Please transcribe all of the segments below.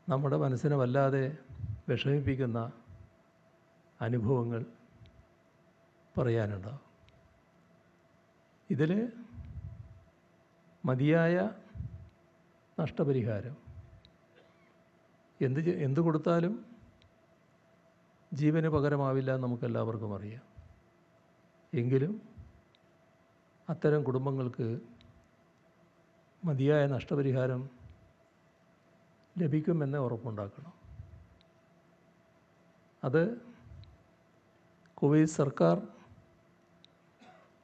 നമ്മുടെ മനസ്സിനെ വല്ലാതെ വിഷമിപ്പിക്കുന്ന അനുഭവങ്ങൾ പറയാനുണ്ടാവും. ഇതിൽ മതിയായ നഷ്ടപരിഹാരം എന്ത് കൊടുത്താലും ജീവന് പകരമാവില്ല എന്ന് നമുക്കെല്ലാവർക്കും അറിയാം. എങ്കിലും അത്തരം കുടുംബങ്ങൾക്ക് മതിയായ നഷ്ടപരിഹാരം ലഭിക്കുമെന്ന് ഉറപ്പുണ്ടാക്കണം. അത് കുവൈറ്റ് സർക്കാർ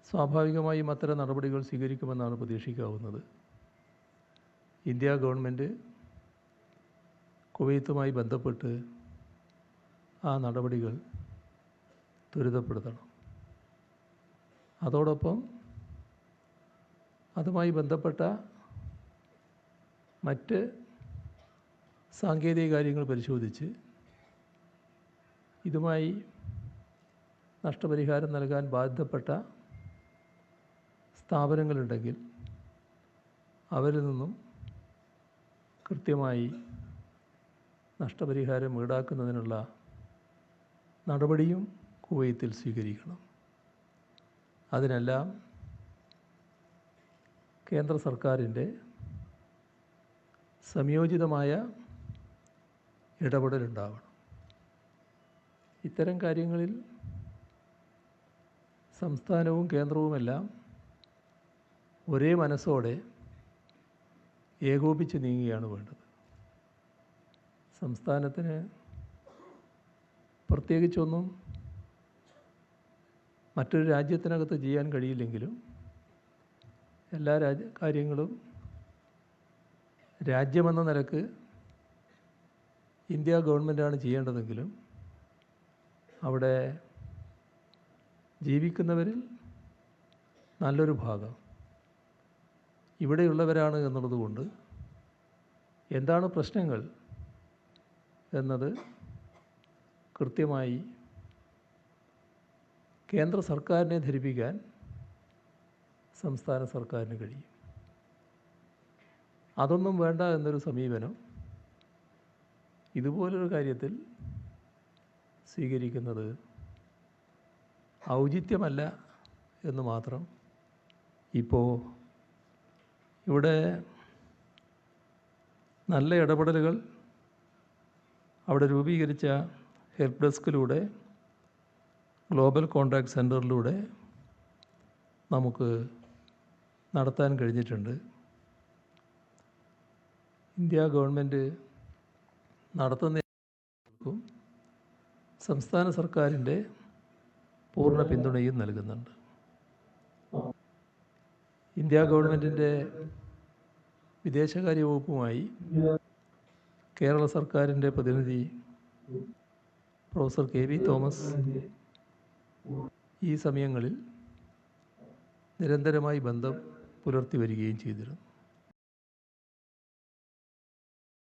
സ്വാഭാവികമായും അത്തരം നടപടികൾ സ്വീകരിക്കുമെന്നാണ് പ്രതീക്ഷിക്കാവുന്നത്. ഇന്ത്യ ഗവൺമെൻറ് കുവൈത്തുമായി ബന്ധപ്പെട്ട് ആ നടപടികൾ ത്വരിതപ്പെടുത്തണം. അതോടൊപ്പം അതുമായി ബന്ധപ്പെട്ട മറ്റ് സാങ്കേതിക കാര്യങ്ങൾ പരിശോധിച്ച് ഇതുമായി നഷ്ടപരിഹാരം നൽകാൻ ബാധ്യപ്പെട്ട സ്ഥാപനങ്ങളുണ്ടെങ്കിൽ അവരിൽ നിന്നും കൃത്യമായി നഷ്ടപരിഹാരം ഈടാക്കുന്നതിനുള്ള നടപടിയും കുവൈത്തിൽ സ്വീകരിക്കണം. അതിനെല്ലാം കേന്ദ്ര സർക്കാരിൻ്റെ സംയോജിതമായ ഇടപെടലുണ്ടാവണം. ഇത്തരം കാര്യങ്ങളിൽ സംസ്ഥാനവും കേന്ദ്രവുമെല്ലാം ഒരേ മനസ്സോടെ ഏകോപിച്ച് നീങ്ങുകയാണ് വേണ്ടത്. സംസ്ഥാനത്തിന് പ്രത്യേകിച്ചൊന്നും മറ്റൊരു രാജ്യത്തിനകത്ത് ചെയ്യാൻ കഴിയില്ലെങ്കിലും എല്ലാ കാര്യങ്ങളും രാജ്യമെന്ന നിലക്ക് ഇന്ത്യ ഗവൺമെൻറ്റാണ് ചെയ്യേണ്ടതെങ്കിലും അവിടെ ജീവിക്കുന്നവരിൽ നല്ലൊരു ഭാഗം ഇവിടെയുള്ളവരാണ് എന്നുള്ളതുകൊണ്ട് എന്താണ് പ്രശ്നങ്ങൾ എന്നത് കൃത്യമായി കേന്ദ്ര സർക്കാരിനെ ധരിപ്പിക്കാൻ സംസ്ഥാന സർക്കാരിന് കഴിയും. അതൊന്നും വേണ്ട എന്നൊരു സമീപനം ഇതുപോലൊരു കാര്യത്തിൽ സ്വീകരിക്കുന്നത് ഔചിത്യമല്ല എന്ന് മാത്രം. ഇപ്പോൾ ഇവിടെ നല്ല ഇടപെടലുകൾ അവിടെ രൂപീകരിച്ച ഹെൽപ്പ് ഡെസ്കിലൂടെ ഗ്ലോബൽ കോൺടാക്ട് സെൻറ്ററിലൂടെ നമുക്ക് നടത്താൻ കഴിഞ്ഞിട്ടുണ്ട്. ഇന്ത്യ ഗവൺമെൻറ് നടത്തുന്ന സംസ്ഥാന സർക്കാരിൻ്റെ പൂർണ്ണ പിന്തുണയും നൽകുന്നുണ്ട്. ഇന്ത്യ ഗവൺമെൻറ്റിൻ്റെ വിദേശകാര്യ വകുപ്പുമായി കേരള സർക്കാരിൻ്റെ പ്രതിനിധി പ്രൊഫസർ കെ വി തോമസ് ഈ സമയങ്ങളിൽ നിരന്തരമായി ബന്ധം പുലർത്തി വരികയും ചെയ്തിരുന്നു.